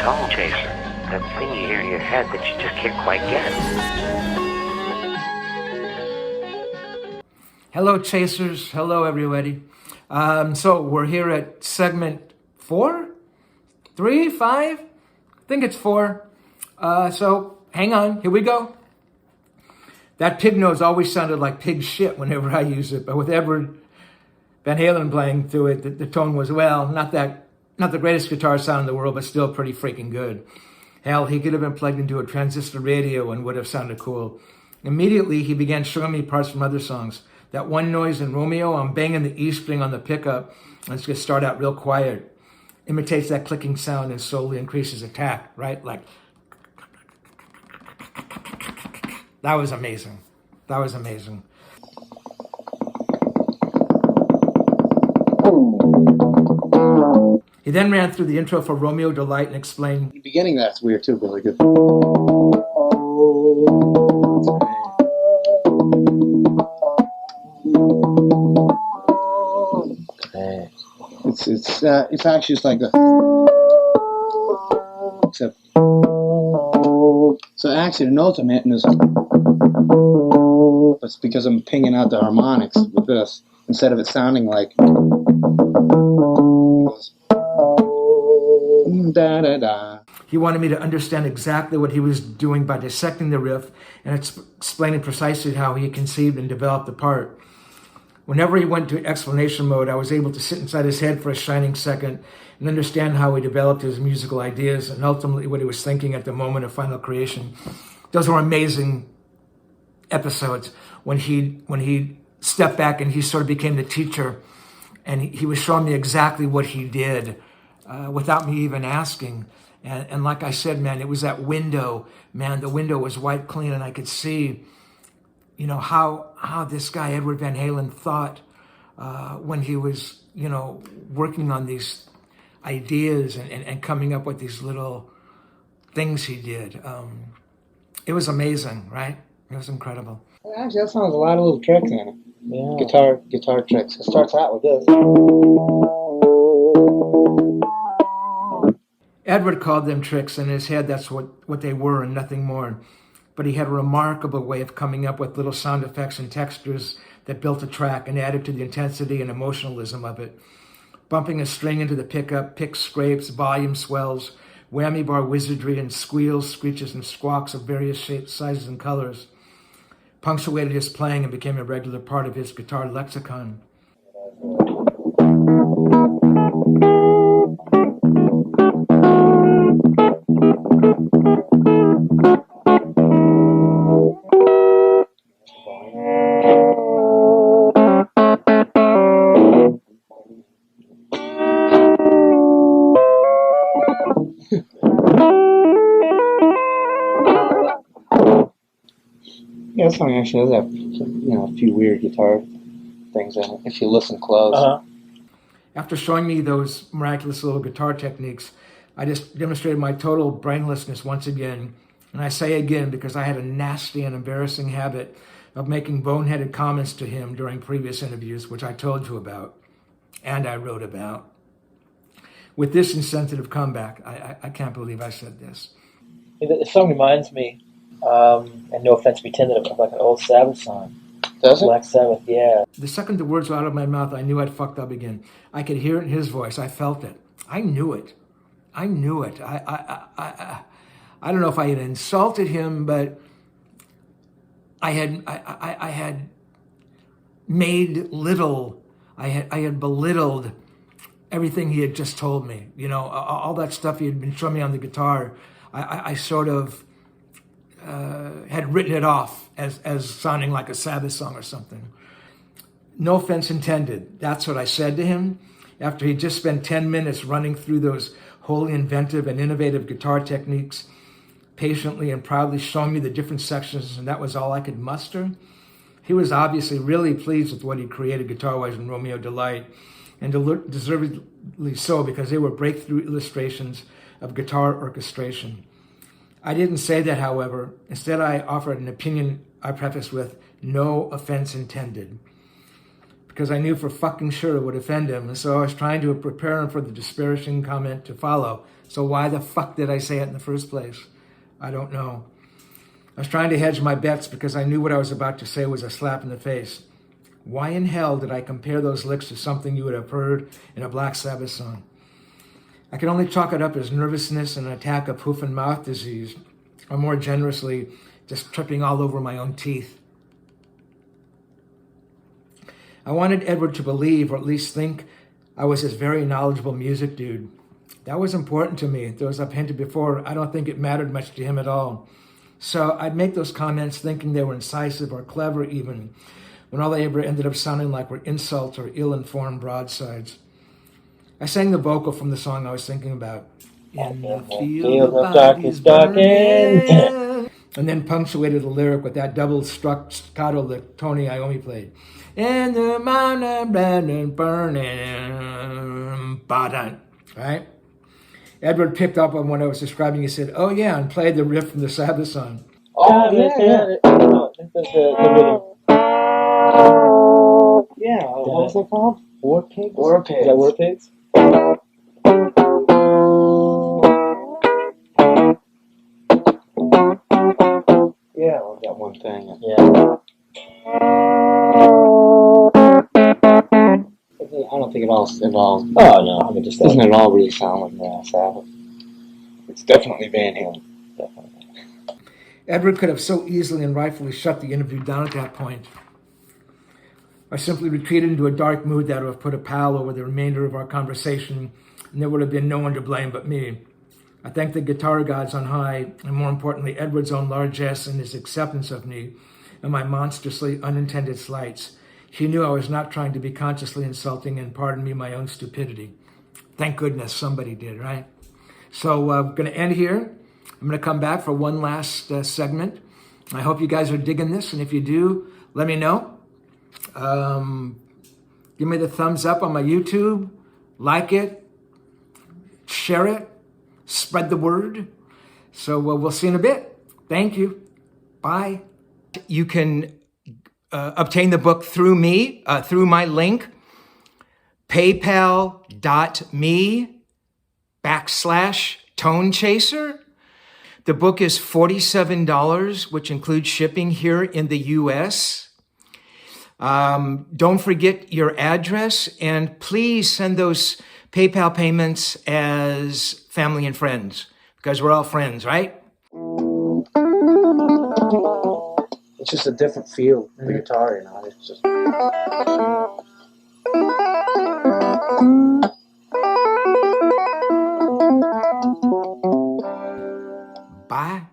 Tonechaser, that thing you hear in your head that you just can't quite get. Hello, Chasers. Hello, everybody. So we're here at segment 4? 3? 5? I think it's 4. So hang on. Here we go. That pig nose always sounded like pig shit whenever I use it, but with Edward Van Halen playing through it, the tone was, well, not the greatest guitar sound in the world, but still pretty freaking good. Hell, he could have been plugged into a transistor radio and would have sounded cool. Immediately, he began showing me parts from other songs. That one noise in Romeo, I'm banging the E string on the pickup, and it's going to start out real quiet. Imitates that clicking sound and slowly increases attack, right? Like, that was amazing. That was amazing. He then ran through the intro for Romeo Delight and explained... The beginning, that's weird too, really good. It's actually just like a... Except... So actually the notes I'm hitting is... It's because I'm pinging out the harmonics with this, instead of it sounding like... Da, da, da. He wanted me to understand exactly what he was doing by dissecting the riff and explaining precisely how he conceived and developed the part. Whenever he went to explanation mode, I was able to sit inside his head for a shining second and understand how he developed his musical ideas and ultimately what he was thinking at the moment of final creation. Those were amazing episodes when he stepped back and he sort of became the teacher, and he was showing me exactly what he did without me even asking. And like I said, man, it was that window, man. The window was wiped clean, and I could see, you know, how this guy, Edward Van Halen, thought when he was, you know, working on these ideas and coming up with these little things he did. It was amazing, right? It was incredible. Actually, that sounds a lot of little tricks in it. Yeah. Guitar tricks. It starts out with this. Edward called them tricks. In his head, that's what they were and nothing more. But he had a remarkable way of coming up with little sound effects and textures that built a track and added to the intensity and emotionalism of it. Bumping a string into the pickup, pick scrapes, volume swells, whammy bar wizardry, and squeals, screeches, and squawks of various shapes, sizes, and colors punctuated his playing and became a regular part of his guitar lexicon. Yeah, this song actually does have, you know, a few weird guitar things in it, if you listen close. After showing me those miraculous little guitar techniques, I just demonstrated my total brainlessness once again. And I say again because I had a nasty and embarrassing habit of making boneheaded comments to him during previous interviews, which I told you about and I wrote about. With this insensitive comeback, I can't believe I said this. The song reminds me, and no offense intended, of like an old Sabbath song. Does it? Black Sabbath, yeah. The second the words were out of my mouth, I knew I'd fucked up again. I could hear it in his voice. I felt it. I knew it. I knew it. I don't know if I had insulted him, but I had made little. I had belittled everything he had just told me. You know, all that stuff he had been showing me on the guitar. I sort of had written it off as sounding like a Sabbath song or something. No offense intended. That's what I said to him after he just spent 10 minutes running through those wholly inventive and innovative guitar techniques, patiently and proudly showing me the different sections, and that was all I could muster. He was obviously really pleased with what he created guitar-wise in Romeo Delight, and deservedly so, because they were breakthrough illustrations of guitar orchestration. I didn't say that, however. Instead, I offered an opinion I prefaced with, no offense intended. because I knew for fucking sure it would offend him. And so I was trying to prepare him for the disparaging comment to follow. So why the fuck did I say it in the first place? I don't know. I was trying to hedge my bets because I knew what I was about to say was a slap in the face. Why in hell did I compare those licks to something you would have heard in a Black Sabbath song? I can only chalk it up as nervousness and an attack of hoof and mouth disease, or more generously, just tripping all over my own teeth. I wanted Edward to believe, or at least think, I was this very knowledgeable music dude. That was important to me. Though, as I've hinted before, I don't think it mattered much to him at all. So I'd make those comments thinking they were incisive or clever even, when all they ever ended up sounding like were insults or ill-informed broadsides. I sang the vocal from the song I was thinking about. In the field of darkest darkened. And then punctuated the lyric with that double staccato that Tony Iommi played. In the mountain burning, right? Edward picked up on what I was describing. He said, "Oh yeah," and played the riff from the Sabbath song. Oh, yeah. No, this is the rhythm. Yeah, what was that called? War Pigs? War Pigs. Is that War Pigs? Yeah, well, that one thing. Yeah. I don't think it all. Oh no, I mean just doesn't it all really sound like Sabbath? It's definitely Van Halen. Definitely. Edward could have so easily and rightfully shut the interview down at that point. I simply retreated into a dark mood that would have put a pall over the remainder of our conversation, and there would have been no one to blame but me. I thank the guitar gods on high, and more importantly, Edward's own largesse and his acceptance of me and my monstrously unintended slights. He knew I was not trying to be consciously insulting and pardon me my own stupidity. Thank goodness somebody did, right? So I'm going to end here. I'm going to come back for one last segment. I hope you guys are digging this, and if you do, let me know. Give me the thumbs up on my YouTube, like it, share it, spread the word. So we'll see in a bit. Thank you. Bye. You can obtain the book through me, through my link, paypal.me/Tonechaser. The book is $47, which includes shipping here in the US. Don't forget your address, and please send those PayPal payments as family and friends, because we're all friends, right? It's just a different feel for the guitar, you know. It's just. Bye.